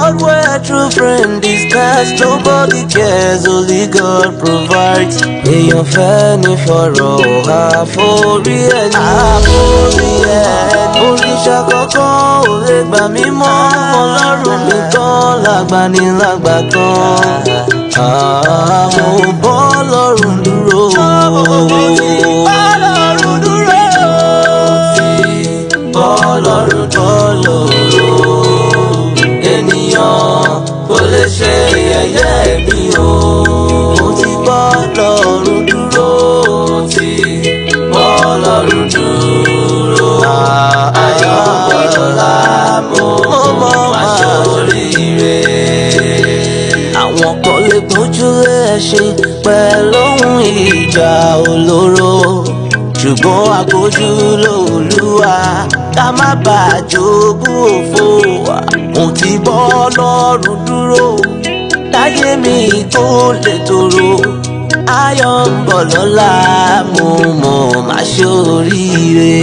love where a true friend is cast. Nobody cares, only God provides. Èèyàn fẹ́ ní fọ̀rọ̀ àforí ẹni. Àforí ẹni. Òrìṣà kankan ò lè gbà mí mọ́. Ọlọ́run nìkan lágbanilágbà tán. Mo bọ́ lọ́rùn dúró. Ọlọ́run dúró. Ọlọ́run ènìyàn kò lè ṣe yẹ̀yẹ́ mi o. Mo ti bọ́ lọ́rùn dúró. Ọlọ́run dúró. Ayọ̀ ọ̀la mo máa ṣoríire. Àwọn kan lè gbójúlé ẹṣin pẹ̀lú ohun ìjà olóró, ṣùgbọ́n àgbójú l'Olúwa ká má bàa jogún òfò. Mo ti bọ́ lọ́rùn dúró láyé mi tó lè tòrò. Ayọ̀ ń bọ̀ lọ́la mo mọ̀ máa ṣoríire.